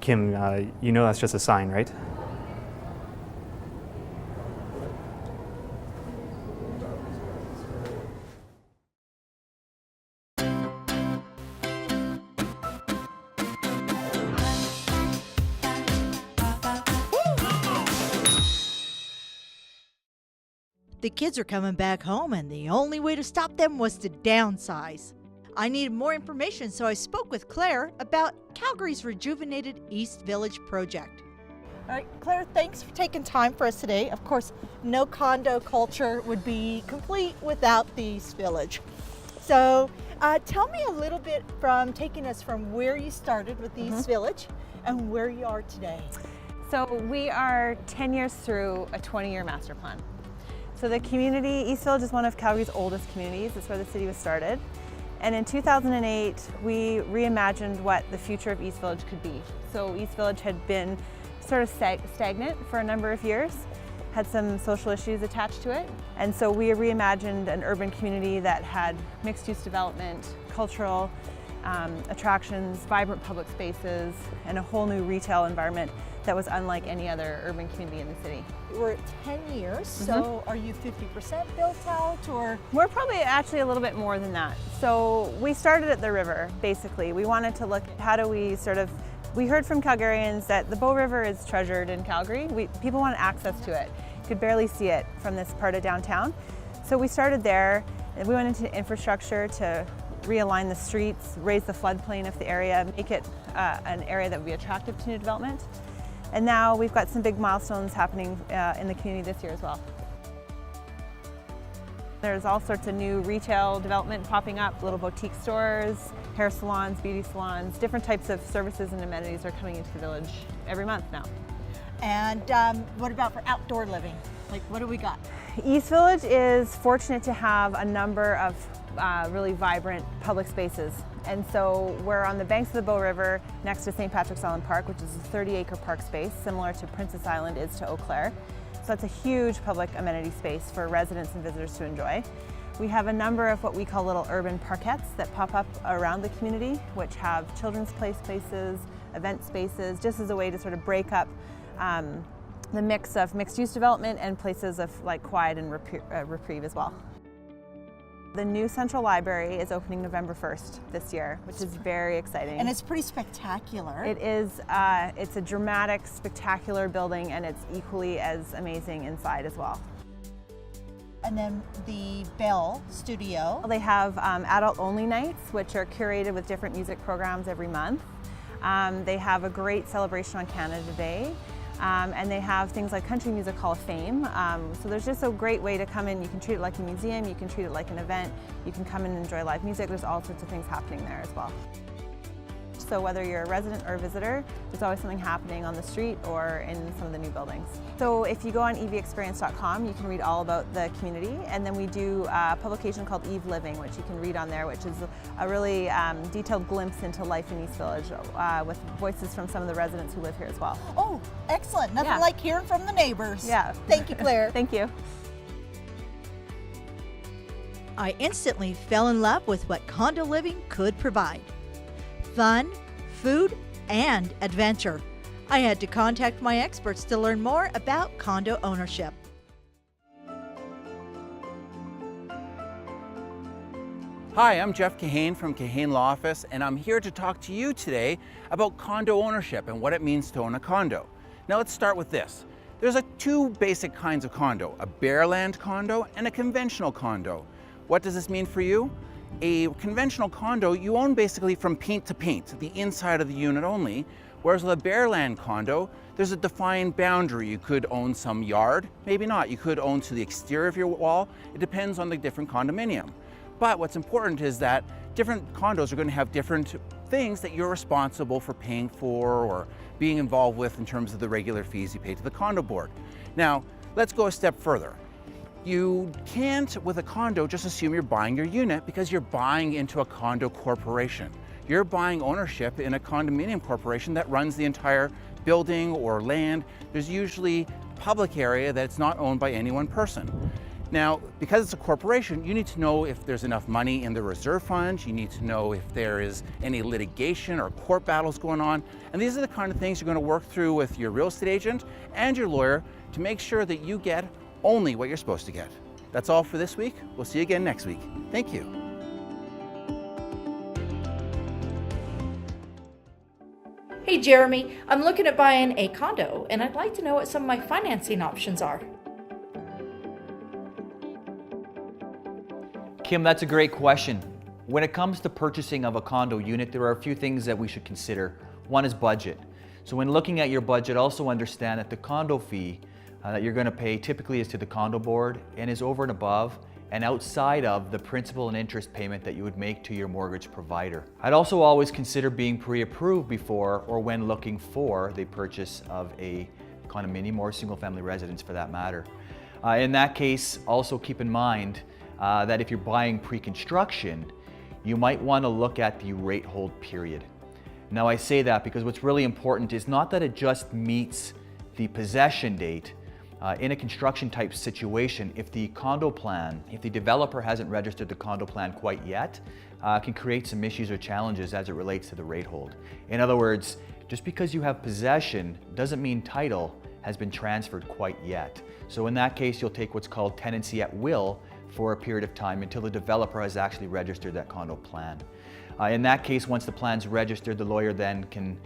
Kim, you know that's just a sign, right? The kids are coming back home, and the only way to stop them was to downsize. I needed more information, so I spoke with Claire about Calgary's Rejuvenated East Village project. All right, Claire, thanks for taking time for us today. Of course, no condo culture would be complete without the East Village. So tell me a little bit from taking us from where you started with the East Village and where you are today. So we are 10 years through a 20-year master plan. So the community, East Village is one of Calgary's oldest communities. It's where the city was started. And in 2008, we reimagined what the future of East Village could be. So East Village had been sort of stagnant for a number of years, had some social issues attached to it. And so we reimagined an urban community that had mixed-use development, cultural attractions, vibrant public spaces, and a whole new retail environment that was unlike any other urban community in the city. We're at 10 years, so are you 50% built out, or? We're probably actually a little bit more than that. So we started at the river, basically. We wanted to look at how do we we heard from Calgarians that the Bow River is treasured in Calgary. People want access to it. You could barely see it from this part of downtown. So we started there, and we went into infrastructure to realign the streets, raise the floodplain of the area, make it an area that would be attractive to new development. And now we've got some big milestones happening in the community this year as well. There's all sorts of new retail development popping up, little boutique stores, hair salons, beauty salons, different types of services and amenities are coming into the village every month now. And what about for outdoor living? Like, what do we got? East Village is fortunate to have a number of really vibrant public spaces. And so we're on the banks of the Bow River next to St. Patrick's Island Park, which is a 30-acre park space, similar to Princess Island is to Eau Claire. So that's a huge public amenity space for residents and visitors to enjoy. We have a number of what we call little urban parkettes that pop up around the community, which have children's play spaces, event spaces, just as a way to sort of break up the mix of mixed-use development and places of like quiet and reprieve as well. The new Central Library is opening November 1st this year, which is very exciting. And it's pretty spectacular. It is. It's a dramatic, spectacular building, and it's equally as amazing inside as well. And then the Bell Studio. They have adult-only nights, which are curated with different music programs every month. They have a great celebration on Canada Day. And they have things like Country Music Hall of Fame. So there's just a great way to come in. You can treat it like a museum, you can treat it like an event, you can come in and enjoy live music. There's all sorts of things happening there as well. So whether you're a resident or a visitor, there's always something happening on the street or in some of the new buildings. So if you go on evexperience.com, you can read all about the community. And then we do a publication called Eve Living, which you can read on there, which is a really detailed glimpse into life in East Village with voices from some of the residents who live here as well. Oh, excellent. Nothing like hearing from the neighbors. Yeah. Thank you, Claire. Thank you. I instantly fell in love with what condo living could provide. Fun, food, and adventure. I had to contact my experts to learn more about condo ownership. Hi, I'm Jeff Kahane from Kahane Law Office, and I'm here to talk to you today about condo ownership and what it means to own a condo. Now let's start with this. There's two basic kinds of condo, a bare land condo and a conventional condo. What does this mean for you? A conventional condo, you own basically from paint to paint, the inside of the unit only, whereas with a bare land condo, there's a defined boundary. You could own some yard, maybe not. You could own to the exterior of your wall. It depends on the different condominium. But what's important is that different condos are going to have different things that you're responsible for paying for or being involved with in terms of the regular fees you pay to the condo board. Now, let's go a step further. You can't, with a condo, just assume you're buying your unit because you're buying into a condo corporation. You're buying ownership in a condominium corporation that runs the entire building or land. There's usually public area that's not owned by any one person. Now, because it's a corporation, you need to know if there's enough money in the reserve fund. You need to know if there is any litigation or court battles going on. And these are the kind of things you're going to work through with your real estate agent and your lawyer to make sure that you get only what you're supposed to get. That's all for this week. We'll see you again next week. Thank you. Hey Jeremy, I'm looking at buying a condo and I'd like to know what some of my financing options are. Kim, that's a great question. When it comes to purchasing of a condo unit, there are a few things that we should consider. One is budget. So when looking at your budget, also understand that the condo fee that you're going to pay typically is to the condo board and is over and above and outside of the principal and interest payment that you would make to your mortgage provider. I'd also always consider being pre-approved before or when looking for the purchase of a condominium or single-family residence for that matter. In that case, also keep in mind that if you're buying pre-construction, you might want to look at the rate hold period. Now I say that because what's really important is not that it just meets the possession date. In a construction type situation, if the condo plan, if the developer hasn't registered the condo plan quite yet, can create some issues or challenges as it relates to the rate hold. In other words, just because you have possession doesn't mean title has been transferred quite yet. So in that case, you'll take what's called tenancy at will for a period of time until the developer has actually registered that condo plan. In that case, once the plan's registered, the lawyer then can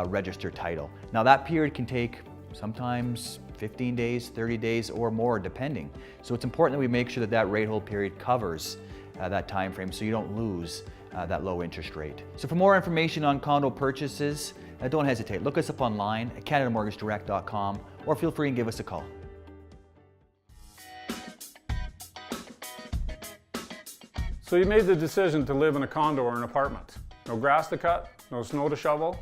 register title. Now that period can take sometimes 15 days, 30 days or more depending. So it's important that we make sure that that rate hold period covers that time frame so you don't lose that low interest rate. So for more information on condo purchases, don't hesitate. Look us up online at canadamortgagedirect.com or feel free and give us a call. So you made the decision to live in a condo or an apartment. No grass to cut, no snow to shovel,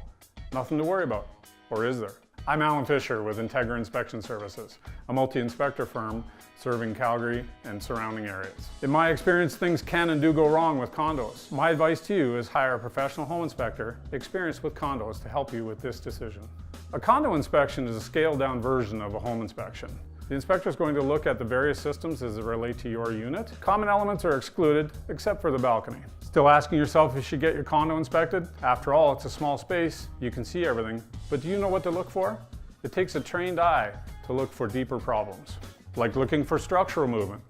nothing to worry about. Or is there? I'm Alan Fisher with Integra Inspection Services, a multi-inspector firm serving Calgary and surrounding areas. In my experience, things can and do go wrong with condos. My advice to you is hire a professional home inspector experienced with condos to help you with this decision. A condo inspection is a scaled down version of a home inspection. The inspector is going to look at the various systems as they relate to your unit. Common elements are excluded, except for the balcony. Still asking yourself if you should get your condo inspected? After all, it's a small space, you can see everything. But do you know what to look for? It takes a trained eye to look for deeper problems, like looking for structural movement,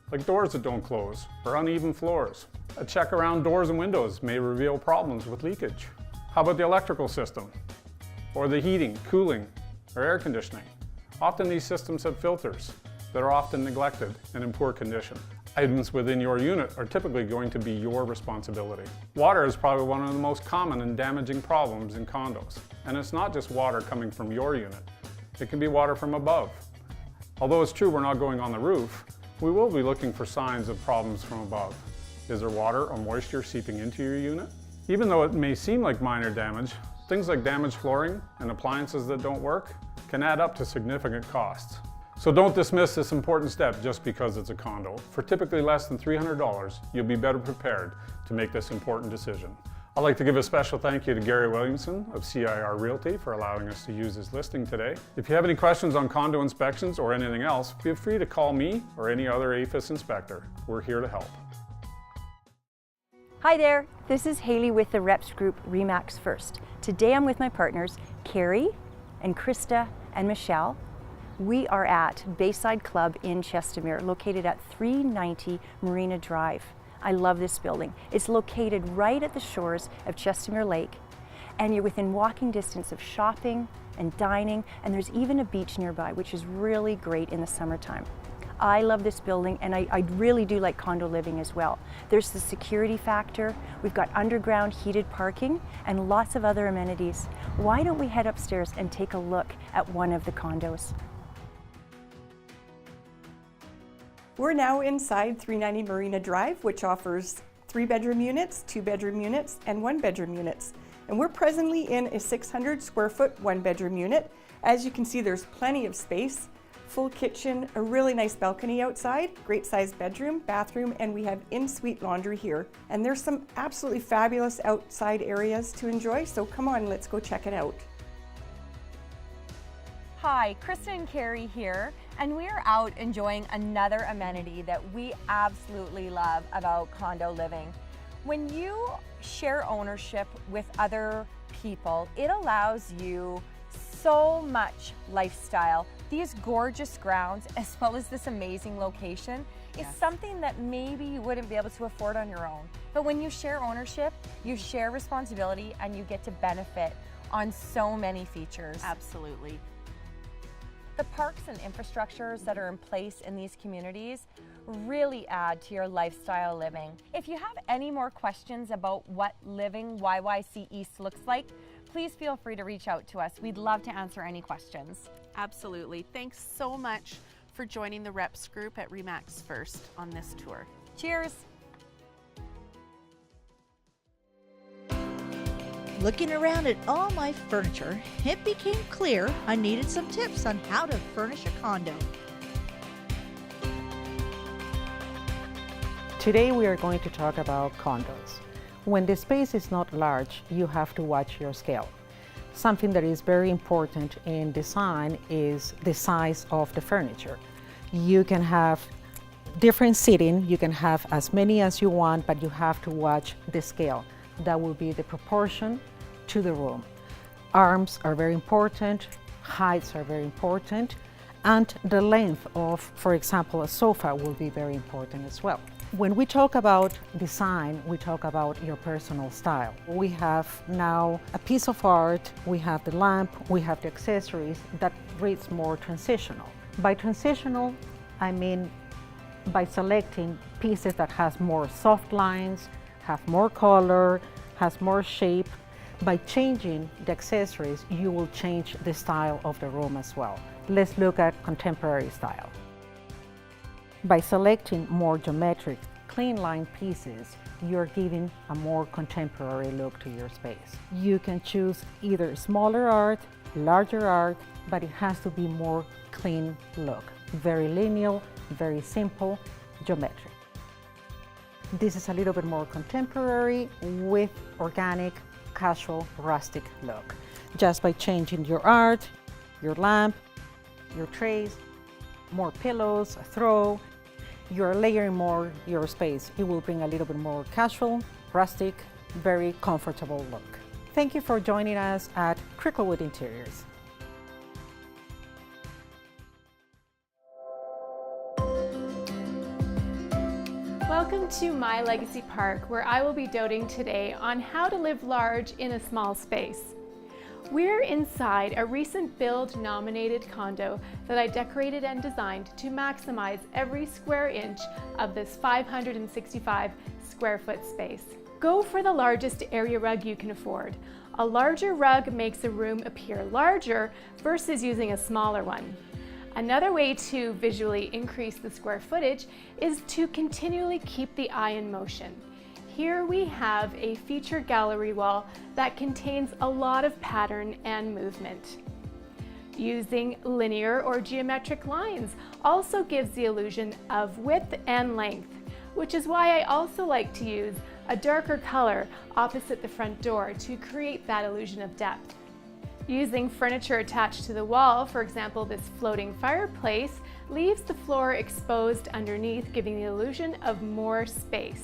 like doors that don't close, or uneven floors. A check around doors and windows may reveal problems with leakage. How about the electrical system? Or the heating, cooling, or air conditioning? Often these systems have filters that are often neglected and in poor condition. Items within your unit are typically going to be your responsibility. Water is probably one of the most common and damaging problems in condos. And it's not just water coming from your unit. It can be water from above. Although it's true we're not going on the roof, we will be looking for signs of problems from above. Is there water or moisture seeping into your unit? Even though it may seem like minor damage, things like damaged flooring and appliances that don't work can add up to significant costs. So don't dismiss this important step just because it's a condo. For typically less than $300, you'll be better prepared to make this important decision. I'd like to give a special thank you to Gary Williamson of CIR Realty for allowing us to use his listing today. If you have any questions on condo inspections or anything else, feel free to call me or any other APHIS inspector. We're here to help. Hi there, this is Haley with the Reps Group RE/MAX First. Today I'm with my partners, Carrie and Krista and Michelle. We are at Bayside Club in Chestermere, located at 390 Marina Drive. I love this building. It's located right at the shores of Chestermere Lake, and you're within walking distance of shopping and dining, and there's even a beach nearby, which is really great in the summertime. I love this building, and I really do like condo living as well. There's the security factor, we've got underground heated parking, and lots of other amenities. Why don't we head upstairs and take a look at one of the condos? We're now inside 390 Marina Drive, which offers 3-bedroom units, 2-bedroom units, and 1-bedroom units. And we're presently in a 600 square foot 1-bedroom unit. As you can see, there's plenty of space. Full kitchen, a really nice balcony outside, great sized bedroom, bathroom, and we have in-suite laundry here. And there's some absolutely fabulous outside areas to enjoy, so come on, let's go check it out. Hi, Krista and Carrie here, and we are out enjoying another amenity that we absolutely love about condo living. When you share ownership with other people, it allows you so much lifestyle. These gorgeous grounds, as well as this amazing location, is something that maybe you wouldn't be able to afford on your own. But when you share ownership, you share responsibility and you get to benefit on so many features. Absolutely. The parks and infrastructures that are in place in these communities really add to your lifestyle living. If you have any more questions about what living YYC East looks like, please feel free to reach out to us. We'd love to answer any questions. Absolutely. Thanks so much for joining the reps group at RE/MAX First on this tour. Cheers. Looking around at all my furniture, it became clear I needed some tips on how to furnish a condo. Today we are going to talk about condos. When the space is not large, you have to watch your scale. Something that is very important in design is the size of the furniture. You can have different seating, you can have as many as you want, but you have to watch the scale. That will be the proportion to the room. Arms are very important, heights are very important, and the length of, for example, a sofa will be very important as well. When we talk about design, we talk about your personal style. We have now a piece of art, we have the lamp, we have the accessories that reads more transitional. By transitional, I mean by selecting pieces that has more soft lines, have more color, has more shape. By changing the accessories, you will change the style of the room as well. Let's look at contemporary style. By selecting more geometric, clean line pieces, you're giving a more contemporary look to your space. You can choose either smaller art, larger art, but it has to be more clean look. Very lineal, very simple, geometric. This is a little bit more contemporary with organic, casual, rustic look. Just by changing your art, your lamp, your trays, more pillows, a throw, you're layering more your space. It will bring a little bit more casual, rustic, very comfortable look. Thank you for joining us at Cricklewood Interiors. Welcome to My Legacy Park, where I will be doting today on how to live large in a small space. We're inside a recent Build nominated condo that I decorated and designed to maximize every square inch of this 565 square foot space. Go for the largest area rug you can afford. A larger rug makes a room appear larger versus using a smaller one. Another way to visually increase the square footage is to continually keep the eye in motion. Here we have a feature gallery wall that contains a lot of pattern and movement. Using linear or geometric lines also gives the illusion of width and length, which is why I also like to use a darker color opposite the front door to create that illusion of depth. Using furniture attached to the wall, for example this floating fireplace, leaves the floor exposed underneath, giving the illusion of more space.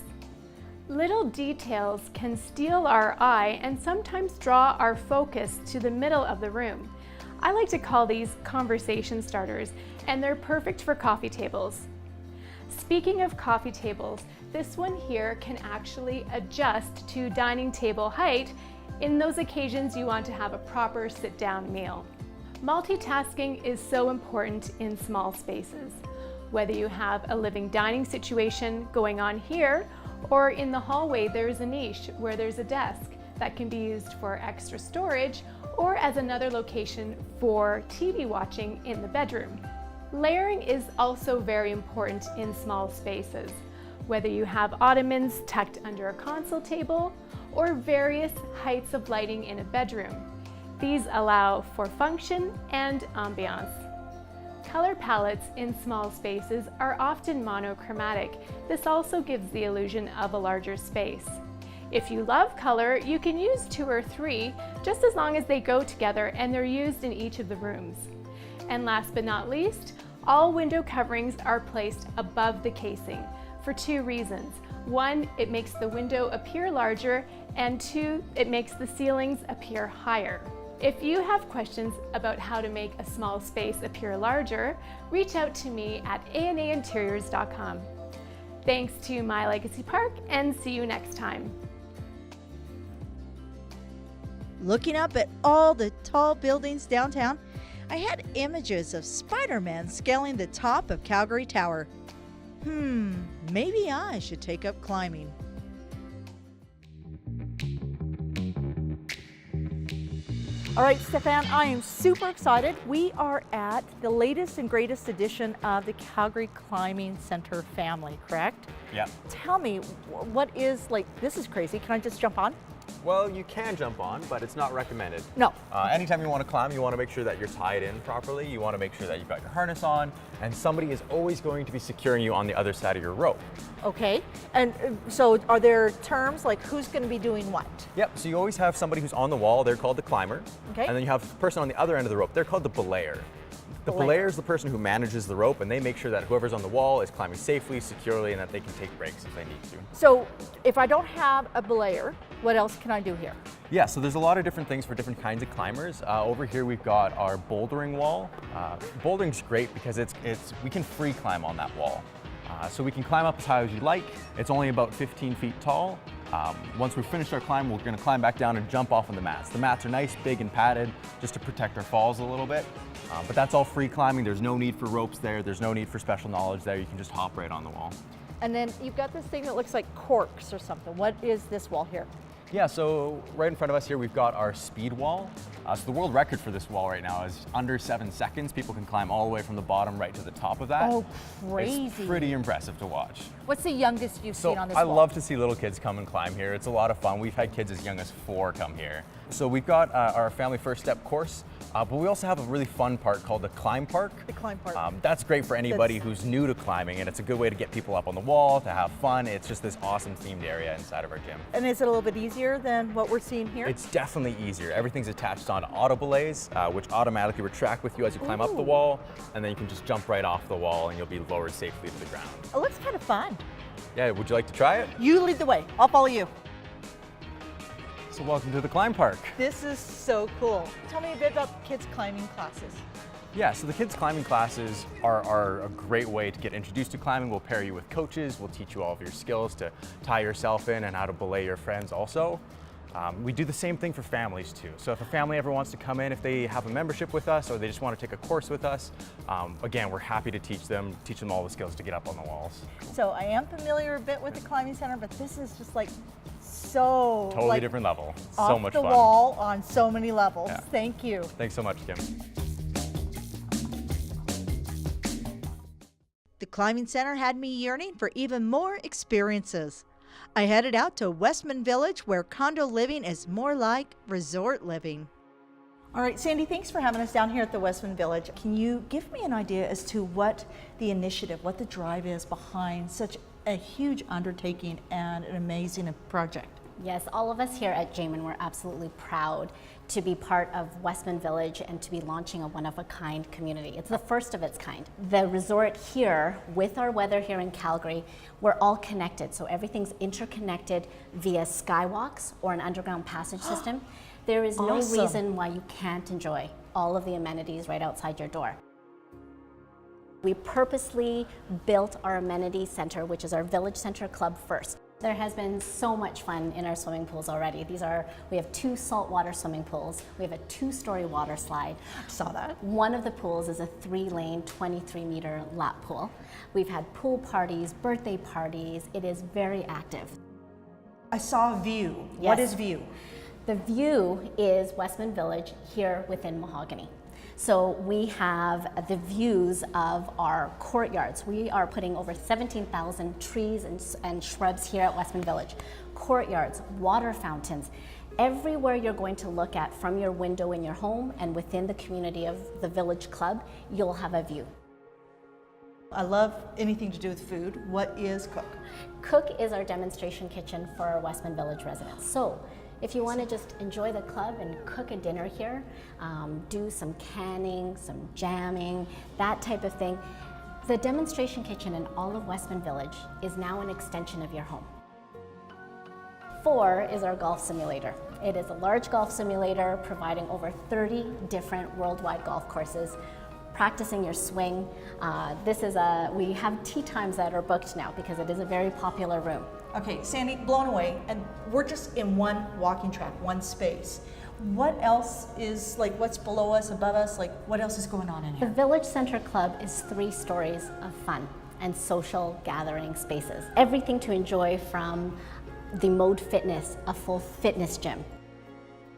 Little details can steal our eye and sometimes draw our focus to the middle of the room. I like to call these conversation starters, and they're perfect for coffee tables. Speaking of coffee tables, this one here can actually adjust to dining table height in those occasions you want to have a proper sit-down meal. Multitasking is so important in small spaces. Whether you have a living dining situation going on here, or in the hallway there's a niche where there's a desk that can be used for extra storage, or as another location for TV watching in the bedroom. Layering is also very important in small spaces. Whether you have ottomans tucked under a console table, or various heights of lighting in a bedroom. These allow for function and ambiance. Color palettes in small spaces are often monochromatic. This also gives the illusion of a larger space. If you love color, you can use 2 or 3, just as long as they go together and they're used in each of the rooms. And last but not least, all window coverings are placed above the casing for 2 reasons. 1, it makes the window appear larger, and 2, it makes the ceilings appear higher. If you have questions about how to make a small space appear larger, reach out to me at anainteriors.com. Thanks to My Legacy Park, and see you next time. Looking up at all the tall buildings downtown, I had images of Spider-Man scaling the top of Calgary Tower. Maybe I should take up climbing. All right, Stefan, I am super excited. We are at the latest and greatest edition of the Calgary Climbing Center family, correct? Yeah. Tell me, what is, this is crazy. Can I just jump on? Well, you can jump on, but it's not recommended. No. Anytime you want to climb, you want to make sure that you're tied in properly. You want to make sure that you've got your harness on, and somebody is always going to be securing you on the other side of your rope. Okay. And so are there terms like who's going to be doing what? Yep, so you always have somebody who's on the wall, they're called the climber. Okay. And then you have the person on the other end of the rope, they're called the belayer. The belayer is the person who manages the rope, and they make sure that whoever's on the wall is climbing safely, securely, and that they can take breaks if they need to. So if I don't have a belayer, what else can I do here? Yeah, so there's a lot of different things for different kinds of climbers. Over here we've got our bouldering wall. Bouldering's great because we can free climb on that wall. So we can climb up as high as you like. It's only about 15 feet tall. Once we've finished our climb, we're gonna climb back down and jump off on the mats. The mats are nice, big, and padded just to protect our falls a little bit. But that's all free climbing. There's no need for ropes there. There's no need for special knowledge there. You can just hop right on the wall. And then you've got this thing that looks like corks or something. What is this wall here? Yeah, so right in front of us here, we've got our speed wall. So the world record for this wall right now is under 7 seconds. People can climb all the way from the bottom right to the top of that. Oh, crazy. It's pretty impressive to watch. What's the youngest you've seen on this I wall? love to see little kids come and climb here. It's a lot of fun. We've had kids as young as 4 come here. So we've got our family first step course, but we also have a really fun part called the climb park. The climb park. That's great for anybody who's new to climbing, and it's a good way to get people up on the wall, to have fun. It's just this awesome themed area inside of our gym. And is it a little bit easier than what we're seeing here? It's definitely easier. Everything's attached on auto belays, which automatically retract with you as you climb up the wall, and then you can just jump right off the wall and you'll be lowered safely to the ground. It looks kind of fun. Yeah, would you like to try it? You lead the way. I'll follow you. So welcome to the climb park. This is so cool. Tell me a bit about kids climbing classes. Yeah, so the kids climbing classes are a great way to get introduced to climbing. We'll pair you with coaches. We'll teach you all of your skills to tie yourself in and how to belay your friends also. We do the same thing for families too. So if a family ever wants to come in, if they have a membership with us or they just want to take a course with us, again, we're happy to teach them all the skills to get up on the walls. So I am familiar a bit with the climbing center, but this is just like so totally different level. Off So much the fun. wall on so many levels. Yeah. Thank you. Thanks so much, Kim. The climbing center had me yearning for even more experiences. I headed out to Westman Village, where condo living is more like resort living. All right, Sandy, thanks for having us down here at the Westman Village. Can you give me an idea as to what the initiative, what the drive is behind such a huge undertaking and an amazing project? Yes, all of us here at Jamin, we're absolutely proud to be part of Westman Village and to be launching a one-of-a-kind community. It's the first of its kind. The resort here, with our weather here in Calgary, we're all connected, so everything's interconnected via skywalks or an underground passage system. There is no reason why you can't enjoy all of the amenities right outside your door. We purposely built our amenity center, which is our Village Center Club, first. There has been so much fun in our swimming pools already. We have 2 saltwater swimming pools. We have a 2-story water slide. Saw that. One of the pools is a 3-lane, 23-meter lap pool. We've had pool parties, birthday parties. It is very active. I saw a view. Yes. What is view? The view is Westman Village here within Mahogany. So we have the views of our courtyards. We are putting over 17,000 trees and shrubs here at Westman Village. Courtyards, water fountains, everywhere you're going to look at from your window in your home and within the community of the Village Club, you'll have a view. I love anything to do with food. What is Cook? Cook is our demonstration kitchen for our Westman Village residents. So If you want to just enjoy the club and cook a dinner here, do some canning, some jamming, that type of thing, the demonstration kitchen in all of Westman Village is now an extension of your home. 4 is our golf simulator. It is a large golf simulator providing over 30 different worldwide golf courses, practicing your swing. We have tee times that are booked now because it is a very popular room. Okay, Sandy, blown away, and we're just in one walking track, one space. What else is, like, what's below us, above us, like, what else is going on in The here? Village Center Club is 3 stories of fun and social gathering spaces. Everything to enjoy, from the Mode Fitness, a full fitness gym.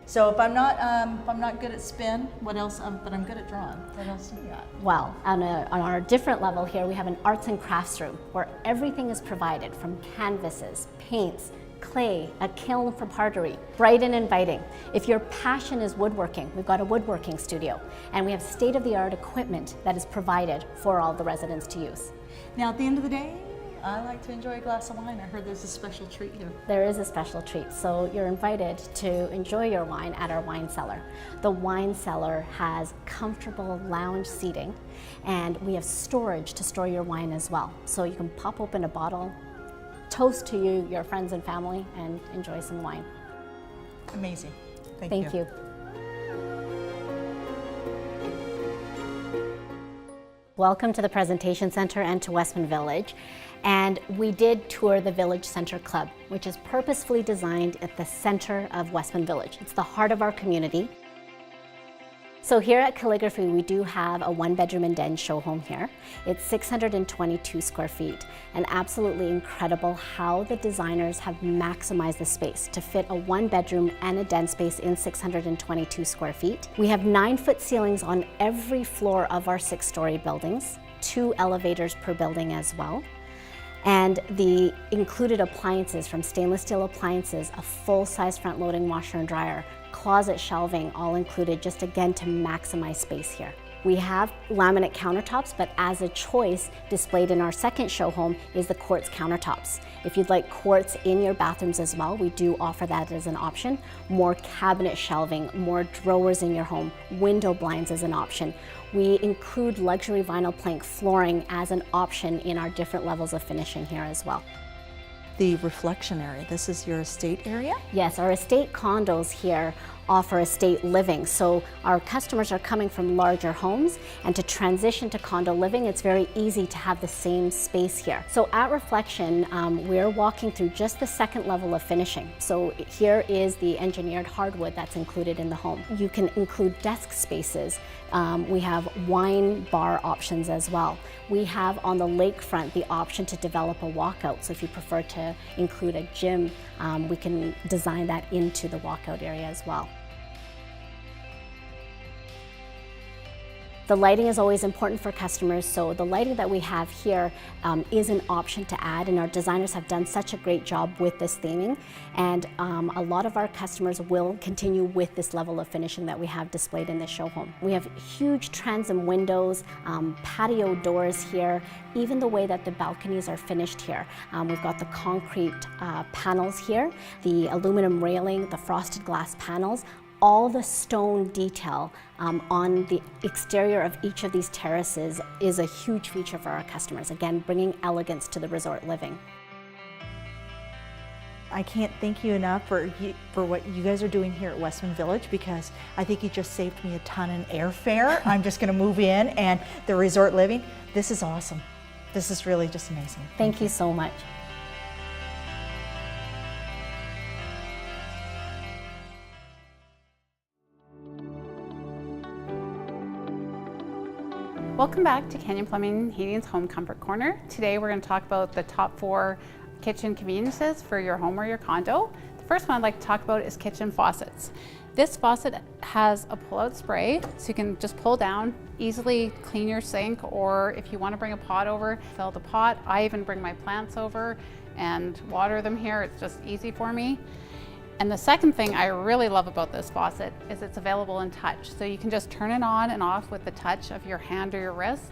So if I'm not good at spin, what else? But I'm good at drawing. What else do you got? Well, on our different level here, we have an arts and crafts room where everything is provided, from canvases, paints, clay, a kiln for pottery, bright and inviting. If your passion is woodworking, we've got a woodworking studio, and we have state-of-the-art equipment that is provided for all the residents to use. Now, at the end of the day, I like to enjoy a glass of wine. I heard there's a special treat here. There is a special treat, so you're invited to enjoy your wine at our wine cellar. The wine cellar has comfortable lounge seating, and we have storage to store your wine as well. So you can pop open a bottle, toast to your friends and family, and enjoy some wine. Amazing. Thank you. Welcome to the Presentation Center and to Westman Village. And we did tour the Village Center Club, which is purposefully designed at the center of Westman Village. It's the heart of our community. So here at Calligraphy, we do have a 1-bedroom and den show home here. It's 622 square feet, and absolutely incredible how the designers have maximized the space to fit a 1-bedroom and a den space in 622 square feet. We have 9-foot ceilings on every floor of our 6-story buildings, 2 elevators per building as well. And the included appliances, from stainless steel appliances, a full-size front-loading washer and dryer, closet shelving, all included, just again to maximize space here. We have laminate countertops, but as a choice, displayed in our second show home, is the quartz countertops. If you'd like quartz in your bathrooms as well, we do offer that as an option. More cabinet shelving, more drawers in your home, window blinds as an option. We include luxury vinyl plank flooring as an option in our different levels of finishing here as well. The reflection area, this is your estate area? Yes, our estate condos here offer estate living. So our customers are coming from larger homes, and to transition to condo living, it's very easy to have the same space here. So at Reflection, we're walking through just the second level of finishing. So here is the engineered hardwood that's included in the home. You can include desk spaces. We have wine bar options as well. We have on the lakefront the option to develop a walkout. So if you prefer to include a gym, we can design that into the walkout area as well. The lighting is always important for customers, so the lighting that we have here is an option to add, and our designers have done such a great job with this theming, and a lot of our customers will continue with this level of finishing that we have displayed in this show home. We have huge transom windows, patio doors here, even the way that the balconies are finished here. We've got the concrete panels here, the aluminum railing, the frosted glass panels, all the stone detail on the exterior of each of these terraces is a huge feature for our customers. Again, bringing elegance to the resort living. I can't thank you enough for what you guys are doing here at Westman Village, because I think you just saved me a ton in airfare. I'm just going to move in, and the resort living, this is awesome. This is really just amazing. Thank you so much. Welcome back to Canyon Plumbing Heating's Home Comfort Corner. Today we're going to talk about the top 4 kitchen conveniences for your home or your condo. The first one I'd like to talk about is kitchen faucets. This faucet has a pull-out spray, so you can just pull down, easily clean your sink, or if you want to bring a pot over, fill the pot. I even bring my plants over and water them here. It's just easy for me. And the second thing I really love about this faucet is it's available in touch. So you can just turn it on and off with the touch of your hand or your wrist.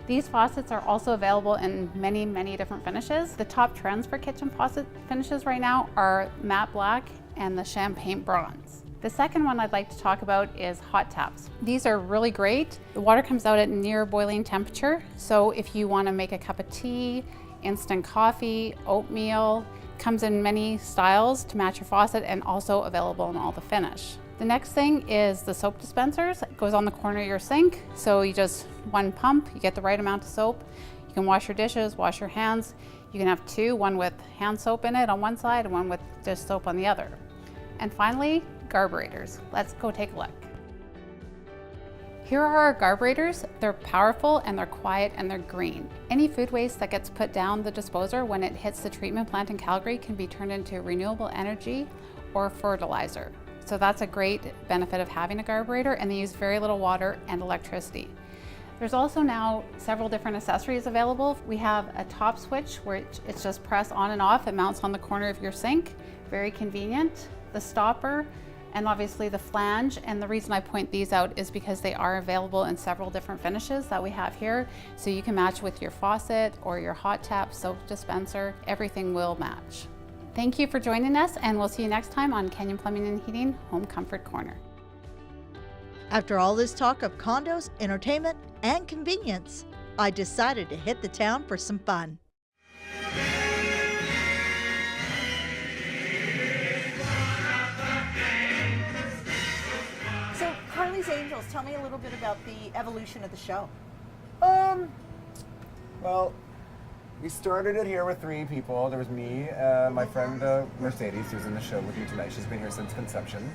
These faucets are also available in many, many different finishes. The top trends for kitchen faucet finishes right now are matte black and the champagne bronze. The second one I'd like to talk about is hot taps. These are really great. The water comes out at near boiling temperature, so if you want to make a cup of tea, instant coffee, oatmeal, comes in many styles to match your faucet and also available in all the finish. The next thing is the soap dispensers. It goes on the corner of your sink, so you just one pump, you get the right amount of soap. You can wash your dishes, wash your hands. You can have two, one with hand soap in it on one side and one with dish soap on the other. And finally, carburetors. Let's go take a look. Here are our carburetors. They're powerful and they're quiet and they're green. Any food waste that gets put down the disposer when it hits the treatment plant in Calgary can be turned into renewable energy or fertilizer. So that's a great benefit of having a carburetor, and they use very little water and electricity. There's also now several different accessories available. We have a top switch where it's just press on and off. It mounts on the corner of your sink, very convenient. The stopper, and obviously the flange. And the reason I point these out is because they are available in several different finishes that we have here. So you can match with your faucet or your hot tap soap dispenser. Everything will match. Thank you for joining us, and we'll see you next time on Canyon Plumbing and Heating Home Comfort Corner. After all this talk of condos, entertainment, and convenience, I decided to hit the town for some fun. So, Carly's Angels, tell me a little bit about the evolution of the show. Well, we started it here with 3 people. There was me, my friend Mercedes, who's in the show with me tonight. She's been here since conception.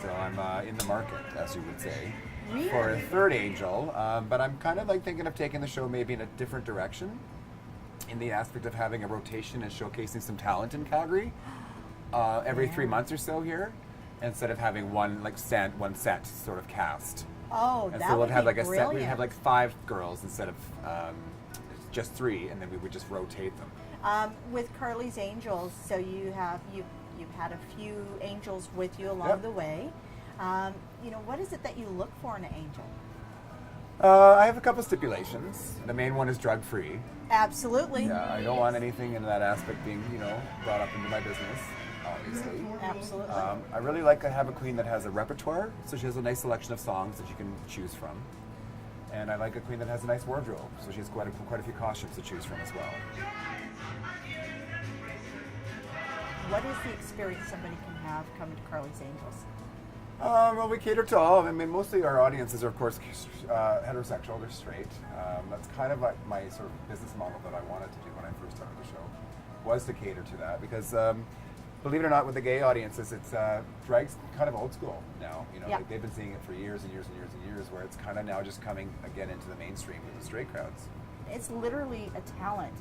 So I'm in the market, as you would say, Really? for a 3rd angel. But I'm kind of like thinking of taking the show maybe in a different direction, in the aspect of having a rotation and showcasing some talent in Calgary every 3 months or so here, instead of having one set sort of cast. Oh, And that so would we'd have be like a brilliant. set. We'd have like 5 girls instead of just 3, and then we would just rotate them. With Carly's Angels, so you've had a few angels with you along Yep. the way. What is it that you look for in an angel? I have a couple stipulations. The main one is drug-free. Absolutely. Yeah, I don't want anything in that aspect being, brought up into my business, obviously. Absolutely. I really like to have a queen that has a repertoire, so she has a nice selection of songs that you can choose from. And I like a queen that has a nice wardrobe, so she has quite a few costumes to choose from as well. What is the experience somebody can have coming to Carly's Angels? Well, we cater to all. I mean, mostly our audiences are, of course, heterosexual. They're straight. That's kind of like my sort of business model that I wanted to do when I first started the show, was to cater to that. Because, believe it or not, with the gay audiences, it's drag's kind of old school now. Yeah. Like they've been seeing it for years and years and years and years, where it's kind of now just coming again into the mainstream with the straight crowds. It's literally a talent.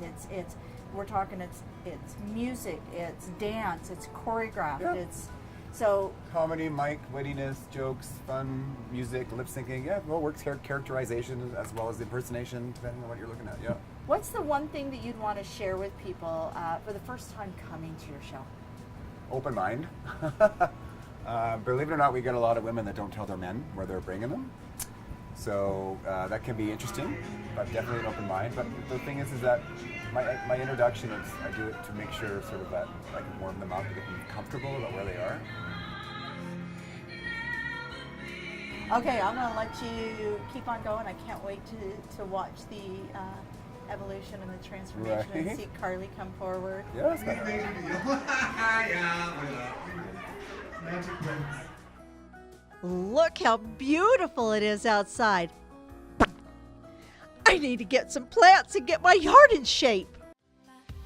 We're talking. It's music. It's dance. It's choreographed. Yeah. It's so Comedy, mic, wittiness, jokes, fun, music, lip syncing. Yeah, well, works characterization as well as impersonation, depending on what you're looking at. Yeah. What's the one thing that you'd want to share with people for the first time coming to your show? Open mind. Believe it or not, we get a lot of women that don't tell their men where they're bringing them. So that can be interesting, but definitely an open mind. But the thing is that my introduction is I do it to make sure sort of that I can warm them up, to get them comfortable about where they are. Okay, I'm going to let you keep on going. I can't wait to watch the evolution and the transformation and Right. see Carly come forward. Yeah, that's good. Look how beautiful it is outside. I need to get some plants and get my yard in shape.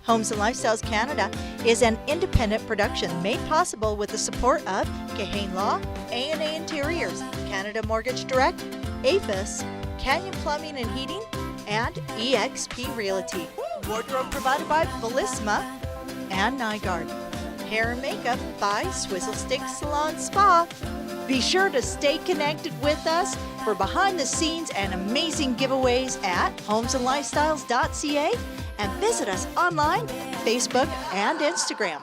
Homes and Lifestyles Canada is an independent production made possible with the support of Kahane Law, A&A Interiors, Canada Mortgage Direct, APHIS, Canyon Plumbing and Heating, and EXP Realty. Wardrobe provided by Bellisma and Nygaard. Hair and makeup by Swizzle Stick Salon Spa. Be sure to stay connected with us for behind the scenes and amazing giveaways at homesandlifestyles.ca and visit us online, Facebook, and Instagram.